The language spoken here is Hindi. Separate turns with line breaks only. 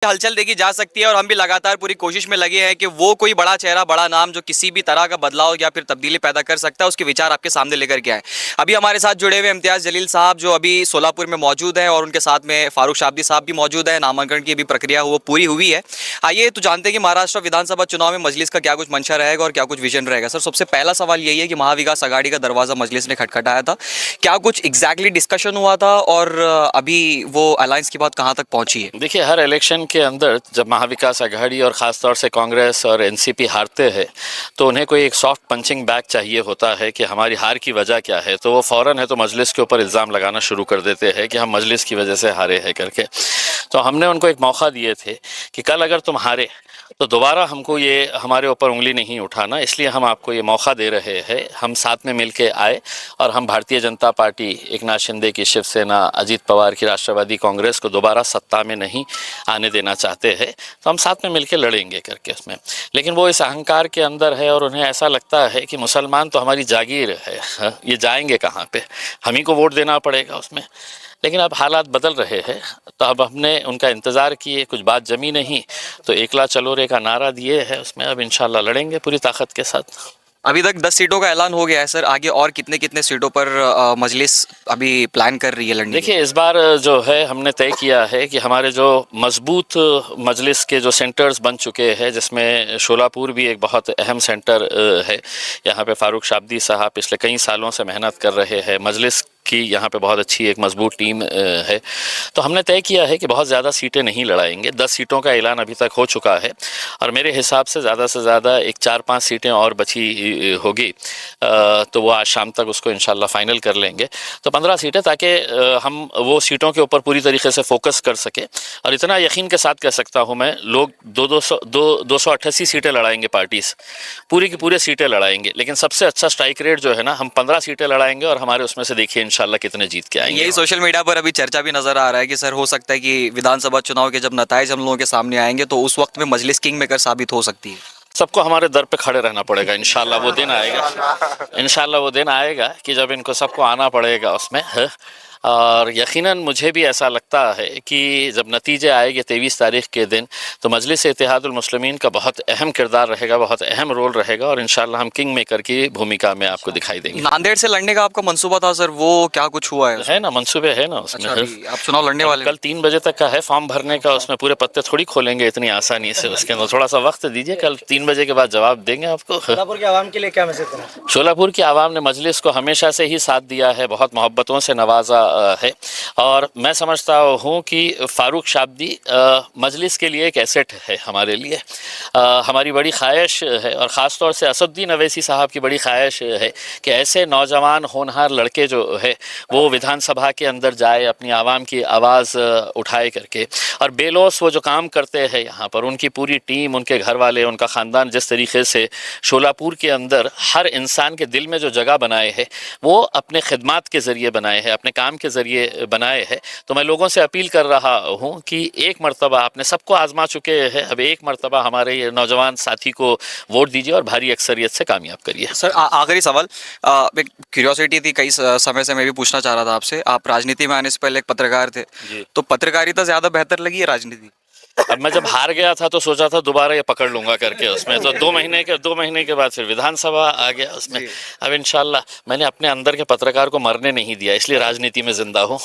हलचल देखी जा सकती है और हम भी लगातार पूरी कोशिश में लगे हैं कि वो कोई बड़ा चेहरा, बड़ा नाम जो किसी भी तरह का बदलाव या फिर तब्दीली पैदा कर सकता है, उसके विचार आपके सामने लेकर के आए। अभी हमारे साथ जुड़े हुए इम्तियाज जलील साहब जो अभी सोलापुर में मौजूद हैं और उनके साथ में फारूक शाब्दी साहब भी मौजूद है। नामांकन की भी प्रक्रिया वो पूरी हुई है। आइए तो जानते हैं कि महाराष्ट्र विधानसभा चुनाव में मजलिस का क्या कुछ मंशा रहेगा और क्या कुछ विजन रहेगा। सर, सबसे पहला सवाल यही है कि महाविकास आघाड़ी का दरवाजा मजलिस ने खटखटाया था, क्या कुछ एग्जैक्टली डिस्कशन हुआ था और अभी वो अलायंस की बात कहाँ तक पहुंची है?
देखिए, हर इलेक्शन के अंदर जब महाविकास आघाड़ी और ख़ासतौर से कांग्रेस और एनसीपी हारते हैं तो उन्हें कोई एक सॉफ्ट पंचिंग बैग चाहिए होता है कि हमारी हार की वजह क्या है। तो वो फ़ौरन है तो मजलिस के ऊपर इल्ज़ाम लगाना शुरू कर देते हैं कि हम मजलिस की वजह से हारे हैं करके। तो हमने उनको एक मौका दिए थे कि कल अगर तुम हारे तो दोबारा हमको ये हमारे ऊपर उंगली नहीं उठाना, इसलिए हम आपको ये मौका दे रहे हैं। हम साथ में मिलके आए और हम भारतीय जनता पार्टी, एकनाथ शिंदे की शिवसेना, अजीत पवार की राष्ट्रवादी कांग्रेस को दोबारा सत्ता में नहीं आने देना चाहते हैं, तो हम साथ में मिलके लड़ेंगे करके उसमें। लेकिन वो इस अहंकार के अंदर है और उन्हें ऐसा लगता है कि मुसलमान तो हमारी जागीर है, ये जाएंगे कहाँ पे, हम ही को वोट देना पड़ेगा उसमें। लेकिन अब हालात बदल रहे हैं तो अब हमने उनका इंतज़ार किए, कुछ बात जमी नहीं तो एकला चलो रे का नारा दिए है, उसमें अब इंशाल्लाह लड़ेंगे पूरी ताकत के साथ।
अभी तक 10 सीटों का ऐलान हो गया है सर, आगे और कितने कितने सीटों पर मजलिस अभी प्लान कर रही है लड़ने?
देखिए, इस बार जो है हमने तय किया है कि हमारे जो मजबूत मजलिस के जो सेंटर्स बन चुके हैं, जिसमें शोलापुर भी एक बहुत अहम सेंटर है। यहाँ पे फारूक शाब्दी साहब पिछले कई सालों से मेहनत कर रहे हैं, मजलिस की यहाँ पे बहुत अच्छी एक मजबूत टीम है। तो हमने तय किया है कि बहुत ज़्यादा सीटें नहीं लड़ाएंगे। 10 सीटों का ऐलान अभी तक हो चुका है और मेरे हिसाब से ज़्यादा एक 4-5 सीटें और बची होगी, तो वो आज शाम तक उसको इंशाल्लाह फाइनल कर लेंगे। तो 15 सीटें, ताकि हम वो सीटों के ऊपर पूरी तरीके से फोकस कर सके। और इतना यकीन के साथ कह सकता हूँ मैं, लोग 288 सीटें लड़ाएंगे, पार्टीज पूरी की पूरी सीटें लड़ाएंगे, लेकिन सबसे अच्छा स्ट्राइक रेट जो है ना, हम 15 सीटें लड़ाएंगे और हमारे उसमें से देखिए इंशाल्लाह कितने जीत के आएंगे।
यही सोशल मीडिया पर अभी चर्चा भी नजर आ रहा है कि सर हो सकता है कि विधानसभा चुनाव के जब नताइज हम लोगों के सामने आएंगे तो उस वक्त में मजलिस किंग मेकर साबित हो सकती है।
सबको हमारे दर पे खड़े रहना पड़ेगा, इंशाल्लाह वो दिन आएगा। इंशाल्लाह वो दिन आएगा कि जब इनको सबको आना पड़ेगा उसमें है। और यकीनन मुझे भी ऐसा लगता है कि जब नतीजे आएंगे 23 तारीख के दिन, तो मजलिस इत्तेहादुल मुस्लिमीन का बहुत अहम किरदार रहेगा, बहुत अहम रोल रहेगा और इंशाल्लाह हम किंग मेकर की भूमिका में आपको दिखाई देंगे।
नांदेड़ से लड़ने का आपका मंसूबा था सर, वो क्या कुछ हुआ
है ना, मंसूबे है ना उसमें।
अच्छा, आप चुनाव लड़ने वाले?
कल 3 बजे तक का है फॉर्म भरने का, उसमें पूरे पत्ते थोड़ी खोलेंगे इतनी आसानी से, उसके अंदर थोड़ा सा वक्त दीजिए, कल 3 बजे के बाद जवाब देंगे आपको।
शोलापुर की आवाम के लिए क्या मैसेज देना?
शोलापुर की आवाम ने मजलिस को हमेशा से ही साथ दिया है, बहुत मोहब्बतों से नवाजा है और मैं समझता हूँ कि फारूक शाब्दी मजलिस के लिए एक एसेट है हमारे लिए। हमारी बड़ी ख्वाहिश है और ख़ास तौर से असदुद्दीन अवैसी साहब की बड़ी ख्वाहिश है कि ऐसे नौजवान होनहार लड़के जो है वो विधानसभा के अंदर जाए, अपनी आवाम की आवाज़ उठाए करके, और बेलौस वो जो काम करते हैं यहाँ पर, उनकी पूरी टीम, उनके घर वाले, उनका ख़ानदान जिस तरीके से शोलापुर के अंदर हर इंसान के दिल में जो जगह बनाए है, वो अपने खिदमात के ज़रिए बनाए हैं, अपने काम के ज़रिए बनाए हैं। तो मैं लोगों से अपील कर रहा हूँ कि एक मरतबा आपने सबको आजमा चुके हैं, अब एक मरतबा हमारे ये नौजवान साथी को वोट दीजिए और भारी अक्सरियत से कामयाब करिए।
सर, आखिरी सवाल, एक क्यूरियोसिटी थी, कई समय से मैं भी पूछना चाह रहा था आपसे, आप राजनीति में आने से पहले एक पत्रकार थे, तो पत्रकारिता ज़्यादा बेहतर लगी है राजनीति?
अब मैं जब हार गया था तो सोचा था दोबारा ये पकड़ लूंगा करके उसमें, तो 2 महीने के बाद फिर विधानसभा आ गया उसमें। अब इंशाल्लाह मैंने अपने अंदर के पत्रकार को मरने नहीं दिया, इसलिए राजनीति में जिंदा हूँ।